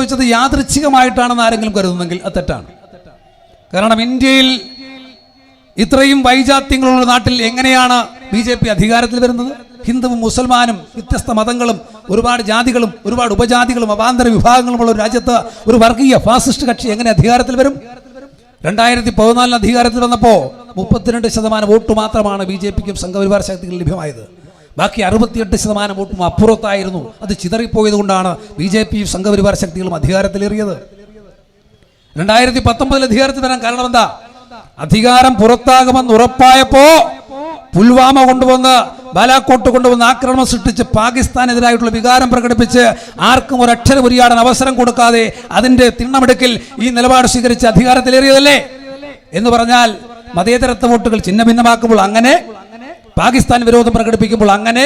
സംഭവിച്ചത് യാദൃച്ഛികമായിട്ടാണെന്ന് ആരെങ്കിലും കരുതുന്നെങ്കിൽ അത് തെറ്റാണ്. കാരണം ഇന്ത്യയിൽ ഇത്രയും വൈജാത്യങ്ങളുള്ള നാട്ടിൽ എങ്ങനെയാണ് BJP അധികാരത്തിൽ വരുന്നത്? ഹിന്ദുവും മുസൽമാനും വ്യത്യസ്ത മതങ്ങളും ഒരുപാട് ജാതികളും ഒരുപാട് ഉപജാതികളും അവാന്തര വിഭാഗങ്ങളുമുള്ള ഒരു രാജ്യത്ത് ഒരു വർഗീയ ഫാസിസ്റ്റ് കക്ഷി എങ്ങനെ അധികാരത്തിൽ വരും? 2014 അധികാരത്തിൽ വന്നപ്പോൾ 32% വോട്ട് മാത്രമാണ് BJPക്കും സംഘപരിവാർ ശക്തികൾ ലഭ്യമായത്. ബാക്കി 68% വോട്ടും അപ്പുറത്തായിരുന്നു. അത് ചിതറിപ്പോയത് കൊണ്ടാണ് BJPയും സംഘപരിവാർ ശക്തികളും അധികാരത്തിലേറിയത്. 2019 അധികാരത്തിൽ വരാൻ കാരണം എന്താ? അധികാരം പുറത്താകുമെന്ന് ഉറപ്പായപ്പോ പുൽവാമ കൊണ്ടുവന്ന് ബാലാക്കോട്ട് കൊണ്ടുവന്ന് ആക്രമണം സൃഷ്ടിച്ച് പാകിസ്ഥാനെതിരായിട്ടുള്ള വികാരം പ്രകടിപ്പിച്ച് ആർക്കും ഒരക്ഷരം ഉരിയാടാൻ അവസരം കൊടുക്കാതെ അതിന്റെ തിണ്ണമെടുക്കിൽ ഈ നിലപാട് സ്വീകരിച്ച് അധികാരത്തിലേറിയതല്ലേ? എന്ന് പറഞ്ഞാൽ മതേതരത്വ വോട്ടുകൾ ചിഹ്ന ഭിന്നമാക്കുമ്പോൾ അങ്ങനെ, പാകിസ്ഥാൻ വിരോധം പ്രകടിപ്പിക്കുമ്പോൾ അങ്ങനെ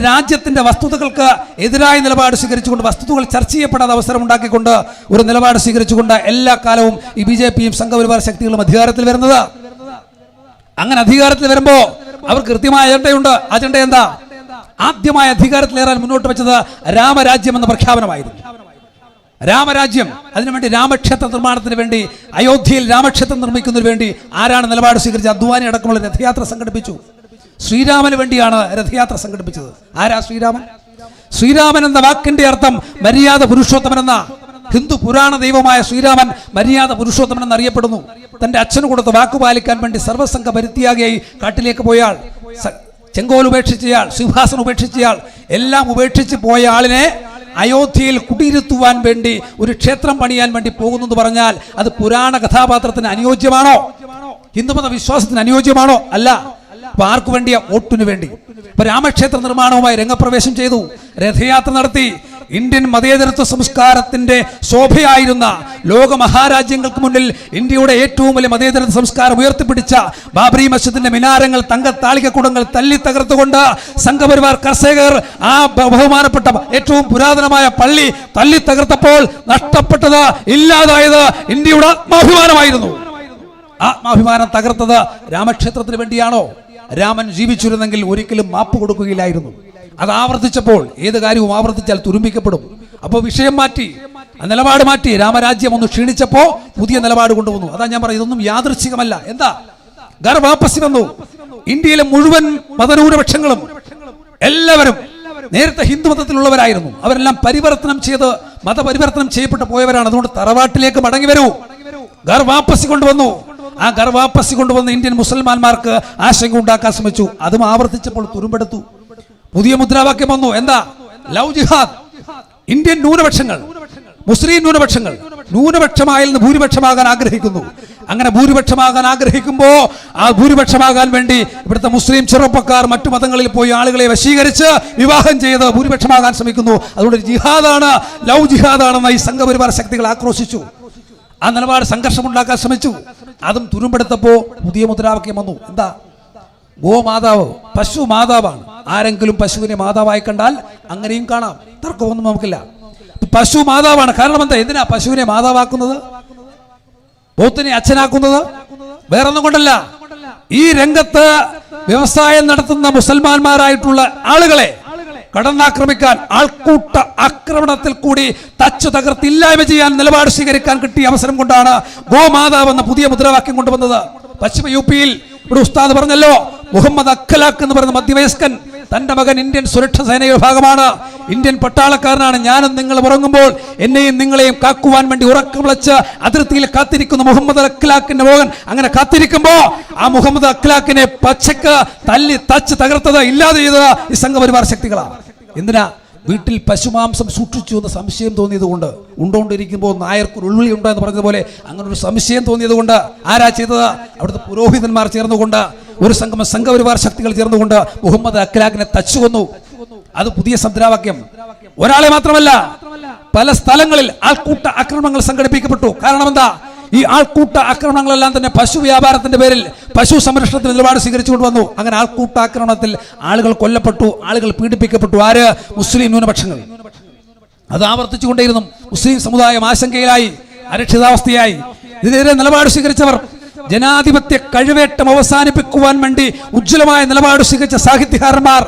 രാജ്യത്തിന്റെ വസ്തുതകൾക്ക് എതിരായ നിലപാട് സ്വീകരിച്ചുകൊണ്ട് വസ്തുതകൾ ചർച്ച ചെയ്യപ്പെടാതെ അവസരം ഉണ്ടാക്കിക്കൊണ്ട് ഒരു നിലപാട് സ്വീകരിച്ചുകൊണ്ട് എല്ലാ കാലവും ഈ BJPയും സംഘപരിവാർ ശക്തികളും അധികാരത്തിൽ വരുന്നത്. അങ്ങനെ അധികാരത്തിൽ വരുമ്പോ അവർക്ക് കൃത്യമായ അജണ്ടയുണ്ട്. അജണ്ട എന്താ? ആദ്യമായി അധികാരത്തിലേറാൻ മുന്നോട്ട് വെച്ചത് രാമരാജ്യം എന്ന പ്രഖ്യാപനമായിരുന്നു. രാമരാജ്യം, അതിനുവേണ്ടി രാമക്ഷേത്ര നിർമ്മാണത്തിന് വേണ്ടി അയോധ്യയിൽ രാമക്ഷേത്രം നിർമ്മിക്കുന്നതിന് വേണ്ടി ആരാണ് നിലപാട് സ്വീകരിച്ചത്? അദ്വാനി അടക്കമുള്ള രഥയാത്ര സംഘടിപ്പിച്ചു. ശ്രീരാമന് വേണ്ടിയാണ് രഥയാത്ര സംഘടിപ്പിച്ചത്. ആരാ ശ്രീരാമൻ? ശ്രീരാമൻ എന്ന വാക്കിന്റെ അർത്ഥം മര്യാദ പുരുഷോത്തമൻ എന്ന. ഹിന്ദു പുരാണ ദൈവമായ ശ്രീരാമൻ മര്യാദ പുരുഷോത്തമൻ എന്നറിയപ്പെടുന്നു. തന്റെ അച്ഛന് കൊടുത്ത വാക്കു പാലിക്കാൻ വേണ്ടി സർവ്വസംഘ പരിത്യാഗിയായി കാട്ടിലേക്ക് പോയാൾ, ചെങ്കോൽ ഉപേക്ഷിച്ചയാൾ, സിംഹാസനം ഉപേക്ഷിച്ചയാൾ, എല്ലാം ഉപേക്ഷിച്ച് പോയ ആളിനെ അയോധ്യയിൽ കുടിയിരുത്തുവാൻ വേണ്ടി ഒരു ക്ഷേത്രം പണിയാൻ വേണ്ടി പോകുന്നു എന്ന് പറഞ്ഞാൽ അത് പുരാണ കഥാപാത്രത്തിന് അനുയോജ്യമാണോ? ഹിന്ദുമത വിശ്വാസത്തിന് അനുയോജ്യമാണോ? അല്ല. അപ്പൊ ആർക്കു വേണ്ടിയ? വോട്ടിനു വേണ്ടി. ഇപ്പൊ രാമക്ഷേത്ര നിർമ്മാണവുമായി രംഗപ്രവേശം ചെയ്തു, രഥയാത്ര നടത്തി. ഇന്ത്യൻ മതേതരത്വ സംസ്കാരത്തിന്റെ ശോഭയായിരുന്ന ലോക മഹാരാജ്യങ്ങൾക്ക് മുന്നിൽ ഇന്ത്യയുടെ ഏറ്റവും വലിയ മതേതരത്വ സംസ്കാരം ഉയർത്തിപ്പിടിച്ച ബാബറി മസ്ജിദിന്റെ മിനാരങ്ങൾ, തങ്കത്താളികക്കുടങ്ങൾ തല്ലി തകർത്തുകൊണ്ട് സംഘപരിവാർ കർഷകർ ആ ബഹുമാനപ്പെട്ട ഏറ്റവും പുരാതനമായ പള്ളി തല്ലി തകർത്തപ്പോൾ നഷ്ടപ്പെട്ടത്, ഇല്ലാതായത് ഇന്ത്യയുടെ ആത്മാഭിമാനമായിരുന്നു. ആത്മാഭിമാനം തകർത്തത് രാമക്ഷേത്രത്തിന് വേണ്ടിയാണോ? രാമൻ ജീവിച്ചിരുന്നെങ്കിൽ ഒരിക്കലും മാപ്പ് കൊടുക്കുകയില്ലായിരുന്നു. അത് ആവർത്തിച്ചപ്പോൾ ഏത് കാര്യവും ആവർത്തിച്ചാൽ തുരുമ്പിക്കപ്പെടും. അപ്പോൾ വിഷയം മാറ്റി, നിലപാട് മാറ്റി. രാമരാജ്യം ഒന്ന് ക്ഷീണിച്ചപ്പോ പുതിയ നിലപാട് കൊണ്ടുവന്നു. അതാ ഞാൻ പറയുന്നത്, ഇതൊന്നും യാദൃച്ഛികമല്ല. എന്താ? ഗർഭാപ്പസി വന്നു. ഇന്ത്യയിലെ മുഴുവൻ മതന്യൂനപക്ഷങ്ങളും എല്ലാവരും നേരത്തെ ഹിന്ദു മതത്തിലുള്ളവരായിരുന്നു. അവരെല്ലാം മതപരിവർത്തനം ചെയ്യപ്പെട്ടു പോയവരാണ്. അതുകൊണ്ട് തറവാട്ടിലേക്ക് മടങ്ങി വരൂ. ഗർഭാപ്പസി കൊണ്ടുവന്നു. ആ ഗർഭാപ്പസി കൊണ്ടുവന്ന് ഇന്ത്യൻ മുസൽമാന്മാർക്ക് ആശങ്ക ഉണ്ടാക്കാൻ ശ്രമിച്ചു. അതും ആവർത്തിച്ചപ്പോൾ തുരുമ്പെടുത്തു. പുതിയ മുദ്രാവാക്യം വന്നു. എന്താ? ലവ് ജിഹാദ്. ഇന്ത്യൻ ന്യൂനപക്ഷങ്ങൾ, മുസ്ലിം ന്യൂനപക്ഷങ്ങൾ ന്യൂനപക്ഷമായിൽ നിന്ന് ഭൂരിപക്ഷമാകാൻ ആഗ്രഹിക്കുന്നു. അങ്ങനെ ഭൂരിപക്ഷമാകാൻ ആഗ്രഹിക്കുമ്പോ ആ ഭൂരിപക്ഷമാകാൻ വേണ്ടി ഇവിടുത്തെ മുസ്ലിം ചെറുപ്പക്കാർ മറ്റു മതങ്ങളിൽ പോയി ആളുകളെ വശീകരിച്ച് വിവാഹം ചെയ്ത് ഭൂരിപക്ഷമാകാൻ ശ്രമിക്കുന്നു. അതുകൊണ്ട് ജിഹാദാണ്, ലവ് ജിഹാദാണെന്ന് ഈ സംഘപരിവാർ ശക്തികൾ ആക്രോശിച്ചു. ആ നിലപാട് സംഘർഷമുണ്ടാക്കാൻ ശ്രമിച്ചു. അതും തുരുമ്പെടുത്തപ്പോ പുതിയ മുദ്രാവാക്യം വന്നു. എന്താ? ഗോമാതാവ്, പശു മാതാവാണ്. ആരെങ്കിലും പശുവിനെ മാതാവായി കണ്ടാൽ അങ്ങനെയും കാണാം, തർക്കമൊന്നും നമുക്കില്ല. പശു മാതാവാണ്. കാരണം എന്താ? എന്തിനാ പശുവിനെ മാതാവാക്കുന്നത്, പോത്തിനെ അച്ഛനാക്കുന്നത്? വേറൊന്നും കൊണ്ടല്ല. ഈ രംഗത്ത് വ്യവസായം നടത്തുന്ന മുസൽമാന്മാരായിട്ടുള്ള ആളുകളെ കടന്നാക്രമിക്കാൻ, ആൾക്കൂട്ട ആക്രമണത്തിൽ കൂടി തച്ചു തകർത്തില്ലായ്മ ചെയ്യാൻ നിലപാട് സ്വീകരിക്കാൻ കിട്ടിയ അവസരം കൊണ്ടാണ് ഗോമാതാവ് എന്ന പുതിയ മുദ്രാവാക്യം കൊണ്ടുവന്നത്. പശ്ചിമ യുപിയിൽ ഒരു ഉസ്താദ് പറഞ്ഞല്ലോ, മുഹമ്മദ് അഖ്ലാഖ് എന്ന് പറയുന്ന മധ്യവയസ്കൻ, തന്റെ മകൻ ഇന്ത്യൻ സുരക്ഷാ സേനയുടെ ഭാഗമാണ്, ഇന്ത്യൻ പട്ടാളക്കാരനാണ്. ഞാനും നിങ്ങൾ ഉറങ്ങുമ്പോൾ എന്നെയും നിങ്ങളെയും കാക്കുവാൻ വേണ്ടി ഉറക്കം വിളിച്ച് അതിർത്തിയിൽ കാത്തിരിക്കുന്ന മുഹമ്മദ് അഖ്ലാഖിന്റെ മകൻ. അങ്ങനെ കാത്തിരിക്കുമ്പോ ആ മുഹമ്മദ് അഖ്ലാഖിനെ പച്ചക്ക് തല്ലി തച്ച് തകർത്തത്, ഇല്ലാതെ ചെയ്തത് ഈ സംഘപരിവാർ ശക്തികളാണ്. എന്തിനാ? വീട്ടിൽ പശുമാംസം സൂക്ഷിച്ചു എന്ന് സംശയം തോന്നിയത് കൊണ്ട്. ഉണ്ടോണ്ടിരിക്കുമ്പോൾ നായർക്കൊരു ഉള്ളിൽ ഉണ്ടോ എന്ന് പറഞ്ഞതുപോലെ അങ്ങനെ ഒരു സംശയം തോന്നിയത് കൊണ്ട് ആരാ ചെയ്തത്? അവിടുത്തെ പുരോഹിതന്മാർ ചേർന്നുകൊണ്ട്, ഒരു സംഘം സംഘപരിവാർ ശക്തികൾ ചേർന്നുകൊണ്ട് മുഹമ്മദ് അഖ്ലാഖിനെ തച്ചു കൊന്നു. അത് പുതിയ മുദ്രാവാക്യം. ഒരാളെ മാത്രമല്ല, പല സ്ഥലങ്ങളിൽ ആൾക്കൂട്ട ആക്രമണങ്ങൾ സംഘടിപ്പിക്കപ്പെട്ടു. കാരണം എന്താ? ഈ ആൾക്കൂട്ട ആക്രമണങ്ങളെല്ലാം തന്നെ പശു വ്യാപാരത്തിന്റെ പേരിൽ പശു സംരക്ഷണത്തിന് നിലപാട് സ്വീകരിച്ചുകൊണ്ട് വന്നു. അങ്ങനെ ആൾക്കൂട്ട ആക്രമണത്തിൽ ആളുകൾ കൊല്ലപ്പെട്ടു, ആളുകൾ പീഡിപ്പിക്കപ്പെട്ടു. ആര്? മുസ്ലിം ന്യൂനപക്ഷങ്ങൾ. അത് ആവർത്തിച്ചുകൊണ്ടേയിരുന്നു. മുസ്ലിം സമുദായം ആശങ്കയിലായി, അരക്ഷിതാവസ്ഥയായി. ഇതിനെതിരെ നിലപാട് സ്വീകരിച്ചവർ, ജനാധിപത്യ കഴിവേട്ടം അവസാനിപ്പിക്കുവാൻ വേണ്ടി ഉജ്ജ്വലമായ നിലപാട് സ്വീകരിച്ച സാഹിത്യകാരന്മാർ,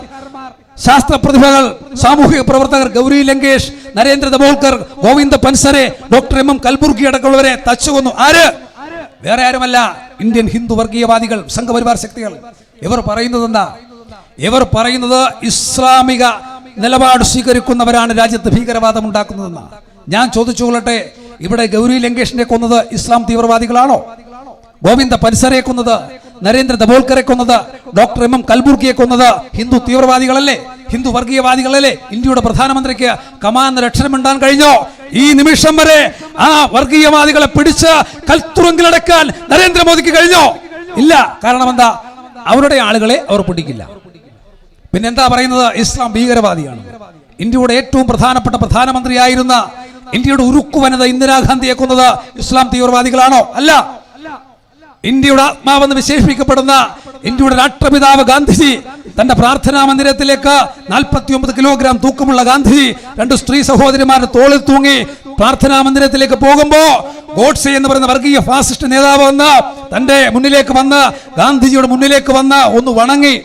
ശാസ്ത്ര പ്രതിഭകൾ, സാമൂഹിക പ്രവർത്തകർ ഗൗരി ലങ്കേഷ്, നരേന്ദ്ര ദബോൾക്കർ, ഗോവിന്ദ പൻസരെ, ഡോക്ടർ എം കൽബുർഗി അടക്കമുള്ളവരെ തച്ചുകൊന്നു. ആര്? വേറെ ആരുമല്ല, ഇന്ത്യൻ ഹിന്ദു വർഗീയവാദികൾ, സംഘപരിവാർ ശക്തികൾ. ഇവർ പറയുന്നത് എന്താ? ഇവർ പറയുന്നത് ഇസ്ലാമിക നിലപാട് സ്വീകരിക്കുന്നവരാണ് രാജ്യത്ത് ഭീകരവാദം ഉണ്ടാക്കുന്നതെന്ന്. ഞാൻ ചോദിച്ചുകൊള്ളട്ടെ, ഇവിടെ ഗൗരി ലങ്കേഷിനെ കൊന്നത് ഇസ്ലാം തീവ്രവാദികളാണോ? ഗോവിന്ദ പൻസരെ കൊന്നത്, നരേന്ദ്ര ദബോൾക്കറെ കൊന്നത്, ഡോക്ടർ എം കൽബുർഗിയെ കൊന്നത് ഹിന്ദു തീവ്രവാദികളല്ലേ? ഹിന്ദു വർഗീയവാദികളല്ലേ? ഇന്ത്യയുടെ പ്രധാനമന്ത്രിക്ക് കമാന്ന് രക്ഷണമിണ്ടാൻ കഴിഞ്ഞോ? ഈ നിമിഷം വരെ ആ വർഗീയവാദികളെ പിടിച്ച് കൽത്തുറുങ്കിലടക്കാൻ നരേന്ദ്രമോദിക്ക് കഴിഞ്ഞോ? ഇല്ല. കാരണം എന്താ? അവരുടെ ആളുകളെ അവർ പിടിക്കില്ല. പിന്നെന്താ പറയുന്നത്? ഇസ്ലാം ഭീകരവാദിയാണ്. ഇന്ത്യയുടെ ഏറ്റവും പ്രധാനപ്പെട്ട പ്രധാനമന്ത്രിയായിരുന്ന ഇന്ത്യയുടെ ഉരുക്കു വനിത ഇന്ദിരാഗാന്ധിയെ കൊന്നത് ഇസ്ലാം തീവ്രവാദികളാണോ? അല്ല. ഇന്ത്യയുടെ ആത്മാവെന്ന് വിശേഷിപ്പിക്കപ്പെടുന്ന ഇന്ത്യയുടെ രാഷ്ട്രപിതാവ് ഗാന്ധിജി തന്റെ പ്രാർത്ഥനാ മന്ദിരത്തിലേക്ക് 49 കിലോഗ്രാം തൂക്കമുള്ള ഗാന്ധിജി 2 സ്ത്രീ സഹോദരിമാരുടെ തോളിൽ തൂങ്ങി പ്രാർത്ഥനാ മന്ദിരത്തിലേക്ക് പോകുമ്പോ ഗോഡ്സെ എന്ന് പറയുന്ന വർഗീയ ഫാസിസ്റ്റ് നേതാവ് വന്ന് തന്റെ മുന്നിലേക്ക് വന്ന് ഗാന്ധിജിയുടെ മുന്നിലേക്ക് വന്ന് ഒന്ന് വണങ്ങി.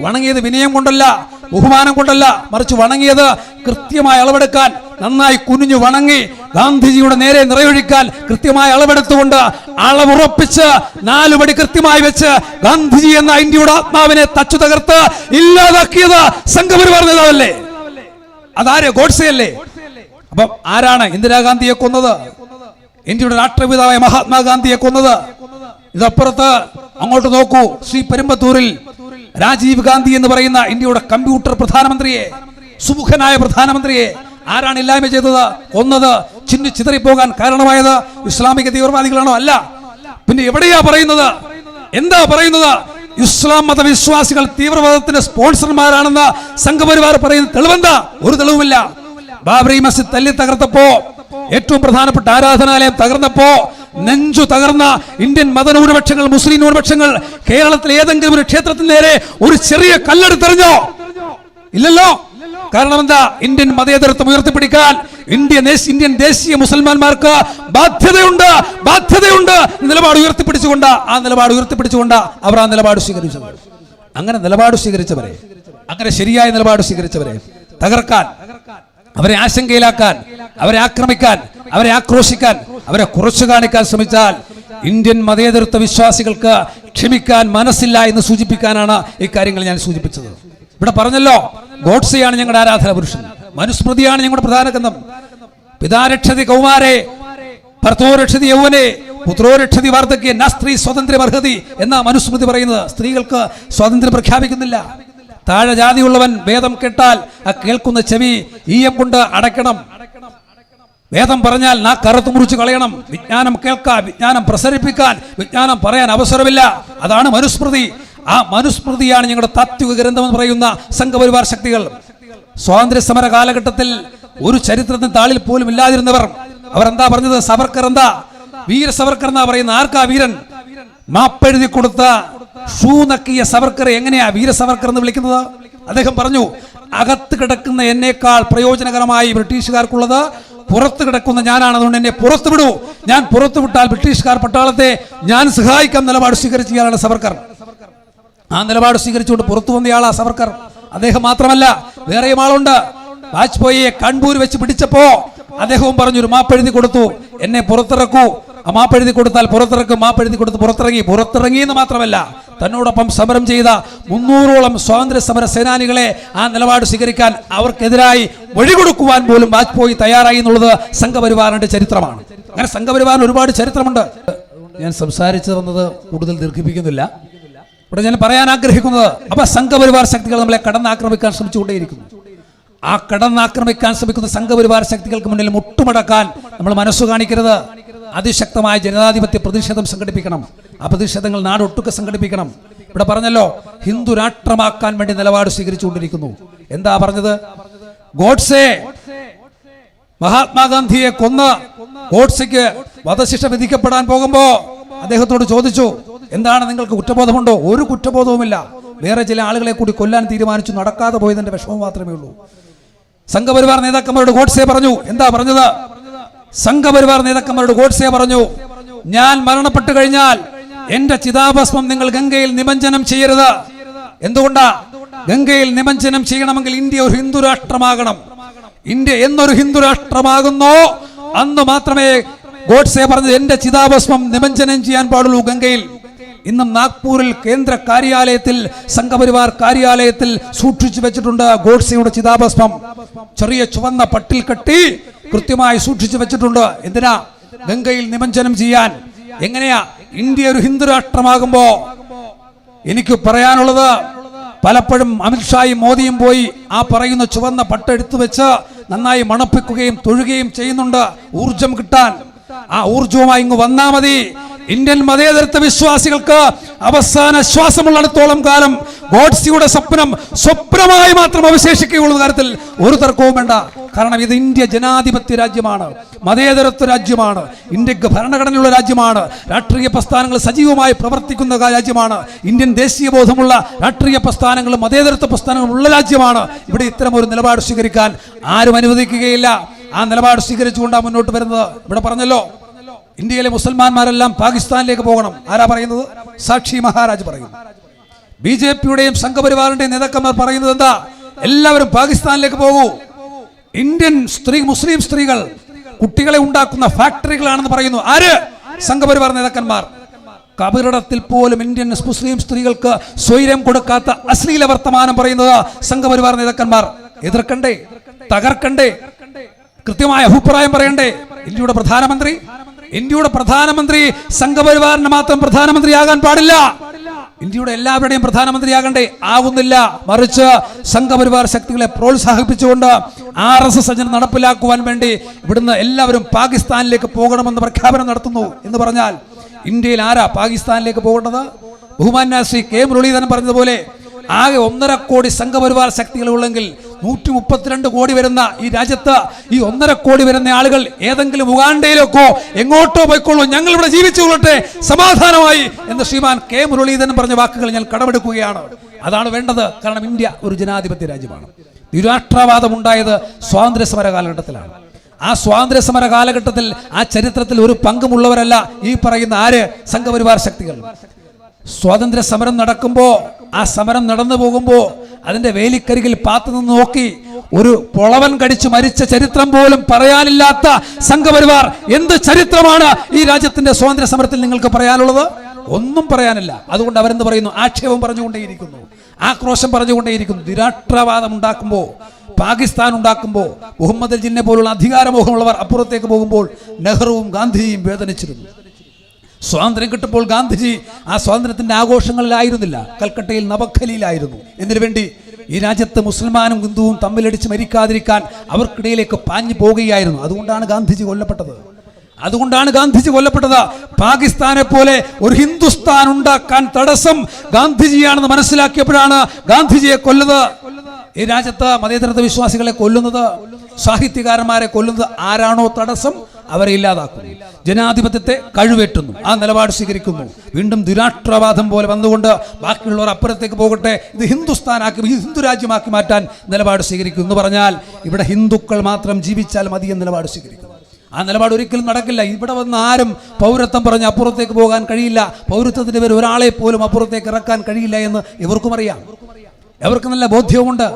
വണങ്ങിയത് വിനയം കൊണ്ടല്ല, ബഹുമാനം കൊണ്ടല്ല, മറിച്ച് വണങ്ങിയത് കൃത്യമായി അളവെടുക്കാൻ, നന്നായി കുനിഞ്ഞു വണങ്ങി ഗാന്ധിജിയുടെ നേരെ നിറയൊഴിക്കാൻ കൃത്യമായി അളവെടുത്തുകൊണ്ട് അളവുറപ്പിച്ച് 4 പടി കൃത്യമായി വെച്ച് ഗാന്ധിജി എന്ന ഇന്ത്യയുടെ ആത്മാവിനെ തച്ചു തകർത്ത് ഇല്ലാതാക്കിയത് സംഘപരിവാർ നേതാവല്ലേ? അതാര്? ഗോഡ്സെ അല്ലേ? അപ്പം ആരാണ് ഇന്ദിരാഗാന്ധിയെ കൊന്നത്? ഇന്ത്യയുടെ രാഷ്ട്രപിതാവായ മഹാത്മാഗാന്ധിയെ കൊന്നത്. ഇതപ്പുറത്ത് അങ്ങോട്ട് നോക്കൂ, ശ്രീ പെരുമ്പത്തൂരിൽ രാജീവ് ഗാന്ധി എന്ന് പറയുന്ന ഇന്ത്യയുടെ കമ്പ്യൂട്ടർ പ്രധാനമന്ത്രിയെ, സുമുഖനായ പ്രധാനമന്ത്രിയെ ആരാണ് ഇല്ലായ്മ ചെയ്തത്? കൊന്നത്? ചിതറിപ്പോകാൻ കാരണമായത് ഇസ്ലാമിക തീവ്രവാദികളാണോ? അല്ല. പിന്നെ എവിടെയാ പറയുന്നത്? എന്താ പറയുന്നത്? ഇസ്ലാം മതവിശ്വാസികൾ തീവ്രവാദത്തിന്റെ സ്പോൺസർമാരാണെന്ന് സംഘപരിവാർ പറയുന്ന തെളിവെന്താ? ഒരു തെളിവുമില്ല. ബാബറി മസ്ജിദ് തല്ലി തകർത്തപ്പോ, ഏറ്റവും പ്രധാനപ്പെട്ട ആരാധനാലയം തകർന്നപ്പോ നെഞ്ചു തകർന്ന ഇന്ത്യൻ മതന്യൂനപക്ഷങ്ങൾ, മുസ്ലിം ന്യൂനപക്ഷങ്ങൾ കേരളത്തിലെ ഏതെങ്കിലും ഒരു ക്ഷേത്രത്തിന് നേരെ ഒരു ചെറിയ കല്ലെടുത്തെറിഞ്ഞോ? ഇല്ലല്ലോ. കാരണം എന്താ? ഇന്ത്യൻ മതേതരത്വം ഉയർത്തിപ്പിടിക്കാൻ ഇന്ത്യൻ ദേശീയ മുസൽമാന്മാർക്ക് ബാധ്യതയുണ്ട് നിലപാട് ഉയർത്തിപ്പിടിച്ചുകൊണ്ട് അവർ ആ നിലപാട് സ്വീകരിച്ചത്. അങ്ങനെ നിലപാട് സ്വീകരിച്ചവരെ, അങ്ങനെ ശരിയായ നിലപാട് സ്വീകരിച്ചവരെ തകർക്കാൻ, അവരെ ആശങ്കയിലാക്കാൻ, അവരെ ആക്രമിക്കാൻ, അവരെ ആക്രോശിക്കാൻ, അവരെ കുറച്ചു കാണിക്കാൻ ശ്രമിച്ചാൽ ഇന്ത്യൻ മതേതരത്വ വിശ്വാസികൾക്ക് ക്ഷമിക്കാൻ മനസ്സില്ല എന്ന് സൂചിപ്പിക്കാനാണ് ഈ കാര്യങ്ങൾ ഞാൻ സൂചിപ്പിച്ചത്. ഇവിടെ പറഞ്ഞല്ലോ, ഗോഡ്സെയാണ് ഞങ്ങളുടെ ആരാധന പുരുഷൻ, മനുസ്മൃതിയാണ് ഞങ്ങളുടെ പ്രധാന ഗ്രന്ഥം. പിതാരക്ഷതി കൗമാരെ ഭർത്തോരക്ഷതി യൗവനെ പുത്രോരക്ഷതി വാർദ്ധക്യ ന സ്ത്രീ സ്വാതന്ത്ര്യം അർഹതി എന്ന മനുസ്മൃതി പറയുന്നത്. സ്ത്രീകൾക്ക് സ്വാതന്ത്ര്യം പ്രഖ്യാപിക്കുന്നില്ല. താഴെ ജാതിയുള്ളവൻ വേദം കേട്ടാൽ ആ കേൾക്കുന്ന ചെവി ഈയം കൊണ്ട് അടയ്ക്കണം. വേദം പറഞ്ഞാൽ നാ കറുത്തു മുറിച്ച് കളയണം. വിജ്ഞാനം കേൾക്കാൻ, വിജ്ഞാനം പ്രസരിപ്പിക്കാൻ, വിജ്ഞാനം പറയാൻ അവസരമില്ല. അതാണ് മനുസ്മൃതി. ആ മനുസ്മൃതിയാണ് ഞങ്ങളുടെ താത്വിക ഗ്രന്ഥം എന്ന് പറയുന്ന സംഘപരിവാർ ശക്തികൾ. സ്വാതന്ത്ര്യ സമര കാലഘട്ടത്തിൽ ഒരു ചരിത്രത്തിന് താളിൽ പോലും ഇല്ലാതിരുന്നവർ അവരെന്താ പറഞ്ഞത്? സവർക്കർ എന്താ? വീര സവർക്കർ എന്നാ പറയുന്ന. ആർക്കാ വീരൻ? മാപ്പെഴുതി കൊടുത്ത ഷൂ നക്കിയ സവർക്കറെ എങ്ങനെയാ വീര സവർക്കർ എന്ന് വിളിക്കുന്നത്? അദ്ദേഹം പറഞ്ഞു, അകത്ത് കിടക്കുന്ന എന്നേക്കാൾ പ്രയോജനകരമായി ബ്രിട്ടീഷുകാർക്കുള്ളത് പുറത്ത് കിടക്കുന്ന ഞാനാണ്, അതുകൊണ്ട് എന്നെ പുറത്തു വിടൂ. ഞാൻ പുറത്തു വിട്ടാൽ ബ്രിട്ടീഷുകാർ പട്ടാളത്തെ ഞാൻ സഹായിക്കാൻ നിലപാട് സ്വീകരിച്ചയാളാണ് സവർക്കർ. ആ നിലപാട് സ്വീകരിച്ചുകൊണ്ട് പുറത്തു വന്നയാളാ സവർക്കർ. അദ്ദേഹം മാത്രമല്ല, വേറെയും ആളുണ്ട്. വാജ്പേയിയെ കാൺപൂർ വെച്ച് പിടിച്ചപ്പോ അദ്ദേഹവും പറഞ്ഞു, ഒരു മാപ്പെഴുതി കൊടുത്തു, എന്നെ പുറത്തിറക്കൂ. ആ മാപ്പെഴുതി കൊടുത്താൽ പുറത്തിറക്കും. മാപ്പെഴുതി കൊടുത്ത് പുറത്തിറങ്ങി എന്ന് മാത്രമല്ല, തന്നോടൊപ്പം സമരം ചെയ്ത 300ഓളം സ്വാതന്ത്ര്യ സമര സേനാനികളെ ആ നിലപാട് സ്വീകരിക്കാൻ, അവർക്കെതിരായി വഴികൊടുക്കുവാൻ പോലും വാജ്പേയി തയ്യാറായി എന്നുള്ളത് സംഘപരിവാറിന്റെ ചരിത്രമാണ്. അങ്ങനെ സംഘപരിവാറിന് ഒരുപാട് ചരിത്രമുണ്ട്. ഞാൻ സംസാരിച്ചു വന്നത് കൂടുതൽ ദീർഘിപ്പിക്കുന്നില്ല. ഇവിടെ ഞാൻ പറയാൻ ആഗ്രഹിക്കുന്നത്, അപ്പൊ സംഘപരിവാർ ശക്തികൾ നമ്മളെ കടന്നാക്രമിക്കാൻ ശ്രമിച്ചുകൊണ്ടേയിരിക്കുന്നു. ആ കടന്നാക്രമിക്കാൻ ശ്രമിക്കുന്ന സംഘപരിവാർ ശക്തികൾക്ക് മുന്നിൽ മുട്ടുമടക്കാൻ നമ്മൾ മനസ്സു കാണിക്കരുത്. അതിശക്തമായ ജനാധിപത്യ പ്രതിഷേധം സംഘടിപ്പിക്കണം. ആ പ്രതിഷേധങ്ങൾ നാടൊട്ടുക്കെ സംഘടിപ്പിക്കണം. ഇവിടെ പറഞ്ഞല്ലോ, ഹിന്ദു രാഷ്ട്രമാക്കാൻ വേണ്ടി നിലപാട് സ്വീകരിച്ചുകൊണ്ടിരിക്കുന്നു. എന്താ പറഞ്ഞത്? ഗോഡ്സെ മഹാത്മാഗാന്ധിയെ കൊന്ന് ഗോഡ്സെക്ക് വധശിക്ഷ വിധിക്കപ്പെടാൻ പോകുമ്പോ അദ്ദേഹത്തോട് ചോദിച്ചു, എന്താണ് നിങ്ങൾക്ക് കുറ്റബോധമുണ്ടോ? ഒരു കുറ്റബോധവുമില്ല. വേറെ ചില ആളുകളെ കൂടി കൊല്ലാൻ തീരുമാനിച്ചു, നടക്കാതെ പോയതിന്റെ വിഷമം മാത്രമേ ഉള്ളൂ. സംഘപരിവാർ നേതാക്കന്മാരോട് ഗോഡ്സെ പറഞ്ഞു. എന്താ പറഞ്ഞത്? സംഘപരിവാർ നേതാക്കന്മാരോട് ഗോഡ്സെ പറഞ്ഞു, ഞാൻ മരണപ്പെട്ടു കഴിഞ്ഞാൽ എന്റെ ചിതാഭസ്മം നിങ്ങൾ ഗംഗയിൽ നിമഞ്ജനം ചെയ്യരുത്. എന്തുകൊണ്ടാ? ഗംഗയിൽ നിമജ്ജനം ചെയ്യണമെങ്കിൽ ഇന്ത്യ ഒരു ഹിന്ദു രാഷ്ട്രമാകണം. ഇന്ത്യ എന്നൊരു ഹിന്ദു രാഷ്ട്രമാകുന്നോ അന്ന് മാത്രമേ ഗോഡ്സെ പറഞ്ഞത് എന്റെ ചിതാഭസ്മം നിമജ്ജനം ചെയ്യാൻ പാടുള്ളൂ ഗംഗയിൽ. ഇന്നും നാഗ്പൂരിൽ കേന്ദ്ര കാര്യാലയത്തിൽ, സംഘപരിവാർ കാര്യാലയത്തിൽ സൂക്ഷിച്ചു വെച്ചിട്ടുണ്ട് ഗോഡ്സെയുടെ ചിതാഭസ്മം. ചെറിയ ചുവന്ന പട്ടിൽ കെട്ടി കൃത്യമായി സൂക്ഷിച്ചു വെച്ചിട്ടുണ്ട്. എന്തിനാ? ഗംഗയിൽ നിമജ്ജനം ചെയ്യാൻ. എങ്ങനെയാ ഇന്ത്യ ഒരു ഹിന്ദു രാഷ്ട്രമാകുമ്പോ എനിക്ക് പറയാനുള്ളത്, പലപ്പോഴും അമിത്ഷായും മോദിയും പോയി ആ പറയുന്ന ചുവന്ന പട്ടെടുത്തു വെച്ച് നന്നായി മണപ്പിക്കുകയും തൊഴുകയും ചെയ്യുന്നുണ്ട് ഊർജം കിട്ടാൻ. ആ ഊർജവുമായി ഇങ്ങ് വന്നാ മതി. ഇന്ത്യൻ മതേതരത്വ വിശ്വാസികൾക്ക് അവസാന ശ്വാസമുള്ളിടത്തോളം കാലം ഗോഡ്സെയുടെ സ്വപ്നമായി മാത്രം അവശേഷിക്കുകയുള്ള കാര്യത്തിൽ ഒരു തർക്കവും വേണ്ട. കാരണം ഇത് ഇന്ത്യ ജനാധിപത്യ രാജ്യമാണ്, മതേതരത്വ രാജ്യമാണ്, ഇന്ത്യക്ക് ഭരണഘടനയുള്ള രാജ്യമാണ്, രാഷ്ട്രീയ പ്രസ്ഥാനങ്ങൾ സജീവമായി പ്രവർത്തിക്കുന്ന രാജ്യമാണ്, ഇന്ത്യൻ ദേശീയ ബോധമുള്ള രാഷ്ട്രീയ പ്രസ്ഥാനങ്ങളും മതേതരത്വ പ്രസ്ഥാനങ്ങളും ഉള്ള രാജ്യമാണ്. ഇവിടെ ഇത്തരം ഒരു നിലപാട് സ്വീകരിക്കാൻ ആരും അനുവദിക്കുകയില്ല. ആ നിലപാട് സ്വീകരിച്ചുകൊണ്ടാണ് മുന്നോട്ട് വരുന്നത്. ഇവിടെ പറഞ്ഞല്ലോ, ഇന്ത്യയിലെ മുസൽമാന്മാരെല്ലാം പാകിസ്ഥാനിലേക്ക് പോകണം. ആരാ പറയുന്നത്? സാക്ഷി മഹാരാജ് പറയുന്നു. BJPയുടെയും സംഘപരിവാറിന്റെയും നേതാക്കന്മാർ പറയുന്നത് എന്താ? എല്ലാവരും പാകിസ്ഥാനിലേക്ക് പോകൂ. ഇന്ത്യൻ മുസ്ലിം സ്ത്രീകൾ കുട്ടികളെ ഉണ്ടാക്കുന്ന ഫാക്ടറികളാണെന്ന് പറയുന്നു. ആര്? സംഘപരിവാർ നേതാക്കന്മാർ. കബറിടത്തിൽ പോലും ഇന്ത്യൻ മുസ്ലിം സ്ത്രീകൾക്ക് സ്വൈര്യം കൊടുക്കാത്ത അശ്ലീല വർത്തമാനം പറയുന്നത് സംഘപരിവാർ നേതാക്കന്മാർ. എതിർക്കണ്ടേ? തകർക്കണ്ടേ? കൃത്യമായ അഭിപ്രായം പറയണ്ടേ? ഇന്ത്യയുടെ പ്രധാനമന്ത്രി സംഘപരിവാറിന് മാത്രം പ്രധാനമന്ത്രിയാകാൻ പാടില്ല. ഇന്ത്യയുടെ എല്ലാവരുടെയും പ്രധാനമന്ത്രിയാകണ്ടേ? ആവുന്നില്ല. മറിച്ച് സംഘപരിവാർ ശക്തികളെ പ്രോത്സാഹിപ്പിച്ചുകൊണ്ട് RSS അജണ്ട നടപ്പിലാക്കുവാൻ വേണ്ടി ഇവിടുന്ന് എല്ലാവരും പാകിസ്ഥാനിലേക്ക് പോകണമെന്ന് പ്രഖ്യാപനം നടത്തുന്നു. എന്ന് പറഞ്ഞാൽ ഇന്ത്യയിൽ ആരാ പാകിസ്ഥാനിലേക്ക് പോകേണ്ടത്? ബഹുമാന്യ ശ്രീ K. മുരളീധരൻ പറഞ്ഞതുപോലെ ആകെ 1.5 കോടി സംഘപരിവാർ ശക്തികളുള്ളെങ്കിൽ 132 കോടി വരുന്ന ഈ രാജ്യത്ത് ഈ 1.5 കോടി വരുന്ന ആളുകൾ ഏതെങ്കിലും ഉഗാണ്ടയിലേക്കോ എങ്ങോട്ടോ പോയിക്കൊള്ളൂ, ഞങ്ങൾ ഇവിടെ ജീവിച്ചു കൊള്ളട്ടെ സമാധാനമായി എന്ന് ശ്രീമാൻ K. മുരളീധരൻ പറഞ്ഞ വാക്കുകൾ ഞാൻ കടമെടുക്കുകയാണ്. അതാണ് വേണ്ടത്. കാരണം ഇന്ത്യ ഒരു ജനാധിപത്യ രാജ്യമാണ്. നിരാഷ്ട്രവാദം ഉണ്ടായത് സ്വാതന്ത്ര്യ സമര കാലഘട്ടത്തിലാണ്. ആ സ്വാതന്ത്ര്യ സമര കാലഘട്ടത്തിൽ ആ ചരിത്രത്തിൽ ഒരു പങ്കുമുള്ളവരല്ല ഈ പറയുന്ന ആര്? സംഘപരിവാർ ശക്തികൾ. സ്വാതന്ത്ര്യ സമരം നടക്കുമ്പോൾ, ആ സമരം നടന്നു പോകുമ്പോൾ അതിന്റെ വേലിക്കരികിൽ പാത്തു നിന്ന് നോക്കി ഒരു പൊളവൻ കടിച്ചു മരിച്ച ചരിത്രം പോലും പറയാനില്ലാത്ത സംഘപരിവാർ എന്ത് ചരിത്രമാണ് ഈ രാജ്യത്തിന്റെ സ്വാതന്ത്ര്യ സമരത്തിൽ നിങ്ങൾക്ക് പറയാനുള്ളത്? ഒന്നും പറയാനില്ല. അതുകൊണ്ട് അവരെന്ത് പറയുന്നു? ആക്ഷേപം പറഞ്ഞുകൊണ്ടേയിരിക്കുന്നു, ആക്രോശം പറഞ്ഞുകൊണ്ടേയിരിക്കുന്നു. നിരാഷ്ട്രവാദം ഉണ്ടാക്കുമ്പോൾ, പാകിസ്ഥാൻ ഉണ്ടാക്കുമ്പോൾ, മുഹമ്മദ് ജിന്നെ പോലുള്ള അധികാരമോഹമുള്ളവർ അപ്പുറത്തേക്ക് പോകുമ്പോൾ നെഹ്റുവും ഗാന്ധിജിയും വേദനിച്ചിരുന്നു. സ്വാതന്ത്ര്യം കിട്ടുമ്പോൾ ഗാന്ധിജി ആ സ്വാതന്ത്ര്യത്തിന്റെ ആഘോഷങ്ങളിലായിരുന്നില്ല, കൽക്കട്ടയിൽ നവഖലിയിലായിരുന്നു. എന്തിനു വേണ്ടി? ഈ രാജ്യത്ത് മുസൽമാനും ഹിന്ദുവും തമ്മിലടിച്ച് മരിക്കാതിരിക്കാൻ അവർക്കിടയിലേക്ക് പാഞ്ഞു പോവുകയായിരുന്നു. അതുകൊണ്ടാണ് ഗാന്ധിജി കൊല്ലപ്പെട്ടത്. പാകിസ്ഥാനെ പോലെ ഒരു ഹിന്ദുസ്ഥാൻ ഉണ്ടാക്കാൻ തടസ്സം ഗാന്ധിജിയാണെന്ന് മനസ്സിലാക്കിയപ്പോഴാണ് ഗാന്ധിജിയെ കൊല്ലുന്നത്. ഈ രാജ്യത്ത് മതേതരത്വ വിശ്വാസികളെ കൊല്ലുന്നത്, സാഹിത്യകാരന്മാരെ കൊല്ലുന്നത് ആരാണോ തടസ്സം അവരെ ഇല്ലാതാക്കുന്നു, ജനാധിപത്യത്തെ കഴിവേറ്റുന്നു, ആ നിലപാട് സ്വീകരിക്കുന്നു. വീണ്ടും ദുരാഷ്ട്രവാദം പോലെ വന്നുകൊണ്ട് ബാക്കിയുള്ളവർ അപ്പുറത്തേക്ക് പോകട്ടെ, ഇത് ഹിന്ദുസ്ഥാനാക്കി ഹിന്ദു രാജ്യമാക്കി മാറ്റാൻ നിലപാട് സ്വീകരിക്കുന്നു. എന്ന് പറഞ്ഞാൽ ഇവിടെ ഹിന്ദുക്കൾ മാത്രം ജീവിച്ചാൽ മതി എന്ന് നിലപാട് സ്വീകരിക്കുന്നു. ആ നിലപാട് ഒരിക്കലും നടക്കില്ല. ഇവിടെ വന്ന് ആരും പൗരത്വം പറഞ്ഞ് അപ്പുറത്തേക്ക് പോകാൻ കഴിയില്ല, പൗരത്വത്തിന്റെ പേര് ഒരാളെ പോലും അപ്പുറത്തേക്ക് ഇറക്കാൻ കഴിയില്ല എന്ന് ഇവർക്കും അറിയാം. അവർക്ക് നല്ല ബോധ്യവുമുണ്ട്.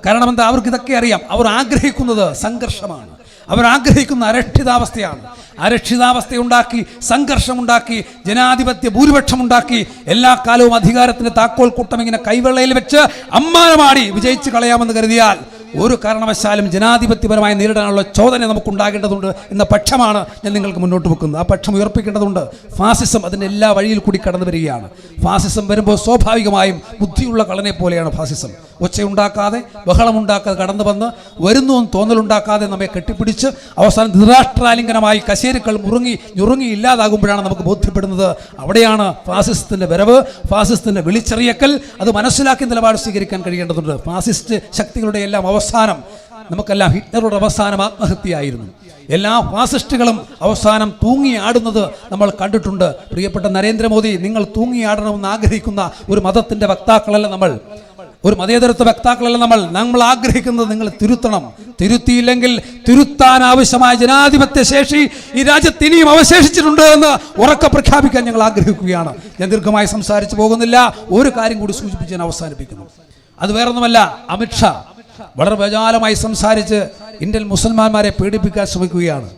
കാരണം എന്താ? അവർക്ക് ഇതൊക്കെ അറിയാം. അവർ ആഗ്രഹിക്കുന്നത് സംഘർഷമാണ്, അവർ ആഗ്രഹിക്കുന്ന അരക്ഷിതാവസ്ഥയാണ്. അരക്ഷിതാവസ്ഥയുണ്ടാക്കി, സംഘർഷമുണ്ടാക്കി, ജനാധിപത്യ ഭൂരിപക്ഷമുണ്ടാക്കി എല്ലാ കാലവും അധികാരത്തിന്റെ താക്കോൽ കൂട്ടം ഇങ്ങനെ കൈവെള്ളയിൽ വെച്ച് അമ്മാനമാടി വിജയിച്ച് കളയാമെന്ന് കരുതിയാൽ ഒരു കാരണവശാലും ജനാധിപത്യപരമായി നേരിടാനുള്ള ചോദന നമുക്കുണ്ടാകേണ്ടതുണ്ട് എന്ന പക്ഷമാണ് ഞാൻ നിങ്ങൾക്ക് മുന്നോട്ട് വെക്കുന്നത്. ആ പക്ഷം ഉയർപ്പിക്കേണ്ടതുണ്ട്. ഫാസിസം അതിൻ്റെ എല്ലാ വഴിയിൽ കൂടി കടന്നു വരികയാണ്. ഫാസിസം വരുമ്പോൾ സ്വാഭാവികമായും ബുദ്ധിയുള്ള കള്ളനെ പോലെയാണ് ഫാസിസം. ഒച്ചയുണ്ടാക്കാതെ, ബഹളമുണ്ടാക്കാതെ കടന്നു വന്ന് വരുന്നുവെന്ന് തോന്നലുണ്ടാക്കാതെ നമ്മെ കെട്ടിപ്പിടിച്ച് അവസാനം നിരാഷ്ട്രാലിംഗനമായി കശേരുക്കൾ ഞുറുങ്ങി ഇല്ലാതാകുമ്പോഴാണ് നമുക്ക് ബോധ്യപ്പെടുന്നത്. അവിടെയാണ് ഫാസിസത്തിൻ്റെ വരവ്, ഫാസിസത്തിൻ്റെ വിളിച്ചെറിയക്കൽ. അത് മനസ്സിലാക്കി നിലപാട് സ്വീകരിക്കാൻ കഴിയേണ്ടതുണ്ട്. ഫാസിസ്റ്റ് ശക്തികളുടെ എല്ലാം അവസാനം, നമുക്കെല്ലാം ഹിറ്റ്ലറുടെ അവസാനം ആത്മഹത്യയായിരുന്നു. എല്ലാ ഫാസിസ്റ്റുകളും അവസാനം തൂങ്ങിയാടുന്നത് നമ്മൾ കണ്ടിട്ടുണ്ട്. പ്രിയപ്പെട്ട നരേന്ദ്രമോദി, നിങ്ങൾ തൂങ്ങിയാടണമെന്ന് ആഗ്രഹിക്കുന്ന ഒരു മതത്തിന്റെ വക്താക്കളല്ല നമ്മൾ, ഒരു മതേതരത്വ വക്താക്കളല്ല നമ്മൾ ആഗ്രഹിക്കുന്നത് നിങ്ങൾ തിരുത്തണം. തിരുത്തിയില്ലെങ്കിൽ തിരുത്താൻ ആവശ്യമായ ജനാധിപത്യ ശേഷി ഈ രാജ്യത്ത് ഇനിയും അവശേഷിച്ചിട്ടുണ്ട് എന്ന് ഉറക്കെ പ്രഖ്യാപിക്കാൻ ഞങ്ങൾ ആഗ്രഹിക്കുകയാണ്. ഞാൻ ദീർഘമായി സംസാരിച്ചു പോകുന്നില്ല. ഒരു കാര്യം കൂടി സൂചിപ്പിച്ച് ഞാൻ അവസാനിപ്പിക്കുന്നു. അത് വേറൊന്നുമല്ല, അമിത്ഷാ വളരെ വിശാലമായി സംസാരിച്ച് ഇന്ത്യൻ മുസൽമാന്മാരെ പേടിപ്പിക്കാൻ ശ്രമിക്കുകയാണ്.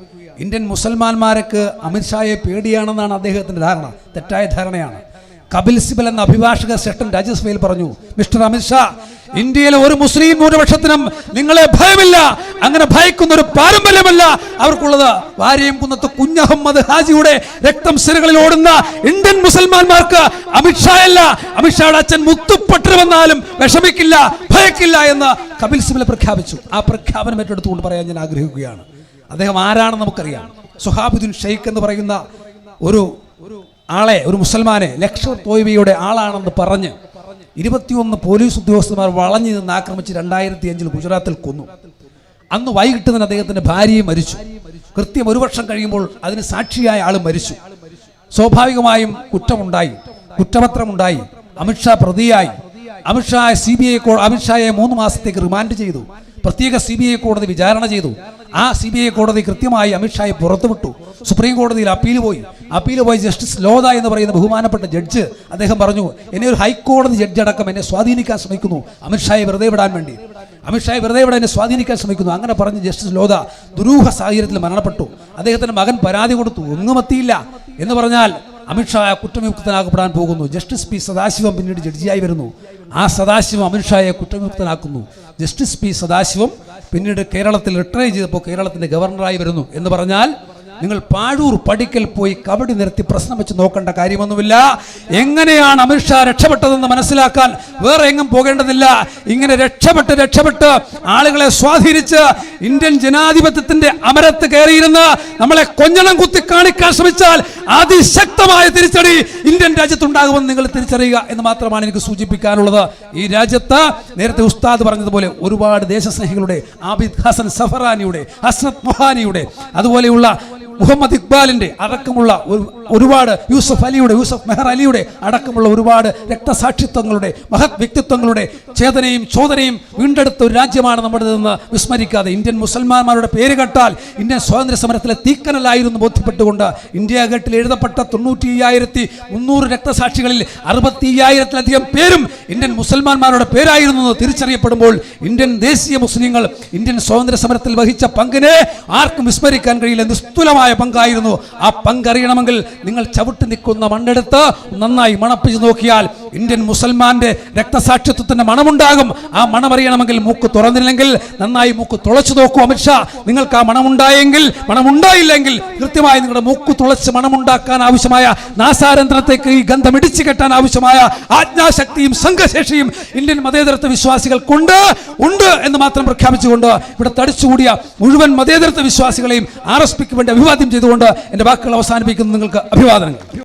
ഇന്ത്യൻ മുസൽമാന്മാർക്ക് അമിത്ഷായെ പേടിയാണെന്നാണ് അദ്ദേഹത്തിന്റെ ധാരണ. തെറ്റായ ധാരണയാണ്. കപിൽ സിബൽ എന്ന അഭിഭാഷക ശ്രേഷ്ഠൻ രാജ്യസഭയിൽ പറഞ്ഞു, മിസ്റ്റർ അമിത്ഷാ, ഇന്ത്യയിലെ ഒരു മുസ്ലിം ന്യൂനപക്ഷത്തിനും നിങ്ങളെ ഭയമില്ല. അങ്ങനെ ഭയക്കുന്ന ഒരു പാരമ്പര്യമല്ല അവർക്കുള്ളത്. വാര്യംകുന്നത്ത് കുഞ്ഞഹമ്മദ് ഹാജിയുടെ രക്തം സിരകളിൽ ഓടുന്ന ഇന്ത്യൻ മുസൽമാന്മാർക്ക് അമിത്ഷായല്ല, അമിത്ഷായുടെ അച്ഛൻ മുത്തുപ്പട്ടർ വന്നാലും വിഷമിക്കില്ല, ഭയക്കില്ല എന്ന് കപിൽ സിബൽ പ്രഖ്യാപിച്ചു. ആ പ്രഖ്യാപനം ഏറ്റെടുത്തുകൊണ്ട് പറയാൻ ഞാൻ ആഗ്രഹിക്കുകയാണ്. അദ്ദേഹം ആരാണെന്ന് നമുക്കറിയാം. സുഹാബുദ്ദീൻ ഷെയ്ഖ് എന്ന് പറയുന്ന ഒരു ആളെ, ഒരു മുസൽമാനെ ലഷ്കർ തോയ്ബയുടെ ആളാണെന്ന് പറഞ്ഞ് 21 പോലീസ് ഉദ്യോഗസ്ഥന്മാർ വളഞ്ഞു നിന്ന് ആക്രമിച്ച് 2005 ഗുജറാത്തിൽ കൊന്നു. അന്ന് വൈകിട്ട് തന്നെ അദ്ദേഹത്തിന്റെ ഭാര്യയും മരിച്ചു. കൃത്യം 1 വർഷം കഴിയുമ്പോൾ അതിന് സാക്ഷിയായ ആളും മരിച്ചു. സ്വാഭാവികമായും കുറ്റമുണ്ടായി, കുറ്റപത്രമുണ്ടായി. അമിത്ഷാ പ്രതിയായി. അമിത്ഷായെ 3 മാസത്തേക്ക് റിമാൻഡ് ചെയ്തു. പ്രത്യേക CBI കോടതി വിചാരണ ചെയ്തു. ആ CBI കോടതി കൃത്യമായി അമിത്ഷായെ പുറത്തുവിട്ടു. സുപ്രീം കോടതിയിൽ അപ്പീൽ പോയി ജസ്റ്റിസ് ലോധ എന്ന് പറയുന്ന ബഹുമാനപ്പെട്ട ജഡ്ജ് അദ്ദേഹം പറഞ്ഞു, എന്നെ ഒരു ഹൈക്കോടതി ജഡ്ജ് അടക്കം എന്നെ സ്വാധീനിക്കാൻ ശ്രമിക്കുന്നു, അമിത്ഷായെ വെറുതെ വിടാൻ വേണ്ടി, അമിത്ഷായെ വെറുതെ വിടാൻ എന്നെ സ്വാധീനിക്കാൻ ശ്രമിക്കുന്നു. അങ്ങനെ പറഞ്ഞ് ജസ്റ്റിസ് ലോധ ദുരൂഹ സാഹചര്യത്തിൽ മരണപ്പെട്ടു. അദ്ദേഹത്തിന്റെ മകൻ പരാതി കൊടുത്തു, ഒന്നും എത്തിയില്ല എന്ന് പറഞ്ഞാൽ അമിത്ഷാ കുറ്റവിമുക്തനാക്കപ്പെടാൻ പോകുന്നു. ജസ്റ്റിസ് പി സദാശിവം പിന്നീട് ജഡ്ജിയായി വരുന്നു. ആ സദാശിവം അമിത്ഷായെ കുറ്റവിമുക്തനാക്കുന്നു. ജസ്റ്റിസ് പി സദാശിവം പിന്നീട് കേരളത്തിൽ റിട്ടയർ ചെയ്തപ്പോൾ കേരളത്തിന്റെ ഗവർണറായി വരുന്നു. എന്ന് പറഞ്ഞാൽ നിങ്ങൾ പാഴൂർ പടിക്കൽ പോയി കബഡി നിരത്തി പ്രശ്നം വെച്ച് നോക്കേണ്ട കാര്യമൊന്നുമില്ല. എങ്ങനെയാണ് അമിത്ഷാ രക്ഷപ്പെട്ടതെന്ന് മനസ്സിലാക്കാൻ വേറെ എങ്ങും പോകേണ്ടതില്ല. ഇങ്ങനെ രക്ഷപ്പെട്ട് ആളുകളെ സ്വാധീനിച്ച് ഇന്ത്യൻ ജനാധിപത്യത്തിന്റെ അമരത്ത് കയറിയിരുന്ന് നമ്മളെ കൊഞ്ഞണം കുത്തി കാണിക്കാൻ ശ്രമിച്ചാൽ അതിശക്തമായ തിരിച്ചടി ഇന്ത്യൻ രാജ്യത്തുണ്ടാകുമെന്ന് നിങ്ങൾ തിരിച്ചറിയുക എന്ന് മാത്രമാണ് എനിക്ക് സൂചിപ്പിക്കാനുള്ളത്. ഈ രാജ്യത്ത് നേരത്തെ ഉസ്താദ് പറഞ്ഞതുപോലെ ഒരുപാട് ദേശസ്നേഹികളുടെ, ആബിദ് ഹസൻ സഫറാനിയുടെ, ഹസ്രത് മൊഹാനിയുടെ, അതുപോലെയുള്ള മുഹമ്മദ് ഇക്ബാലിന്റെ അടക്കമുള്ള ഒരുപാട് യൂസഫ് മെഹർ അലിയുടെ അടക്കമുള്ള ഒരുപാട് രക്തസാക്ഷിത്വങ്ങളുടെ, മഹത് വ്യക്തിത്വങ്ങളുടെ ചേതനയും ചോദനയും വീണ്ടെടുത്ത ഒരു രാജ്യമാണ് നമ്മുടേതെന്ന് വിസ്മരിക്കാതെ, ഇന്ത്യൻ മുസൽമാന്മാരുടെ പേര് കേട്ടാൽ ഇന്ത്യൻ സ്വാതന്ത്ര്യ സമരത്തിലെ തീക്കനലായിരുന്നു ബോധ്യപ്പെട്ടുകൊണ്ട് ഇന്ത്യ ഗേറ്റിൽ എഴുതപ്പെട്ട 95,300 രക്തസാക്ഷികളിൽ 65,000-ലധികം പേരും ഇന്ത്യൻ മുസൽമാന്മാരുടെ പേരായിരുന്നു എന്ന് തിരിച്ചറിയപ്പെടുമ്പോൾ ഇന്ത്യൻ ദേശീയ മുസ്ലിങ്ങൾ ഇന്ത്യൻ സ്വാതന്ത്ര്യ സമരത്തിൽ വഹിച്ച പങ്കിനെ ആർക്കും വിസ്മരിക്കാൻ കഴിയില്ല. നിസ്തുലമായ പങ്കായിരുന്നു. ആ പങ്കറിയണമെങ്കിൽ നിങ്ങൾ ചവിട്ടി നിൽക്കുന്ന മണ്ണെടുത്ത് നന്നായി മണപ്പിച്ച് നോക്കിയാൽ ഇന്ത്യൻ മുസൽമാന്റെ രക്തസാക്ഷിത്വത്തിന്റെ മണമുണ്ടാകും. ആ മണമറിയണമെങ്കിൽ മൂക്ക് തുറന്നില്ലെങ്കിൽ നന്നായി മൂക്ക് തുളച്ചു നോക്കൂ. അമിത്ഷാ, നിങ്ങൾക്ക് ആ മണമുണ്ടായില്ലെങ്കിൽ കൃത്യമായി നിങ്ങളുടെ മൂക്ക് തുളച്ച് മണമുണ്ടാക്കാൻ ആവശ്യമായ നാസാരന്ധ്രത്തേക്ക് ഈ ഗന്ധം ഇടിച്ചു കെട്ടാൻ ആവശ്യമായ ആജ്ഞാശക്തിയും സംഘശേഷിയും ഇന്ത്യൻ മതേതരത്വ വിശ്വാസികൾക്കുണ്ട് എന്ന് മാത്രം പ്രഖ്യാപിച്ചുകൊണ്ട് ഇവിടെ തടിച്ചുകൂടിയ മുഴുവൻ മതേതരത്വ വിശ്വാസികളെയും RSPക്ക് വേണ്ടി അഭിവാദ്യം ചെയ്തുകൊണ്ട് എന്റെ വാക്കുകൾ അവസാനിപ്പിക്കുന്നു. നിങ്ങൾക്ക് അഭിവാദനങ്ങൾ.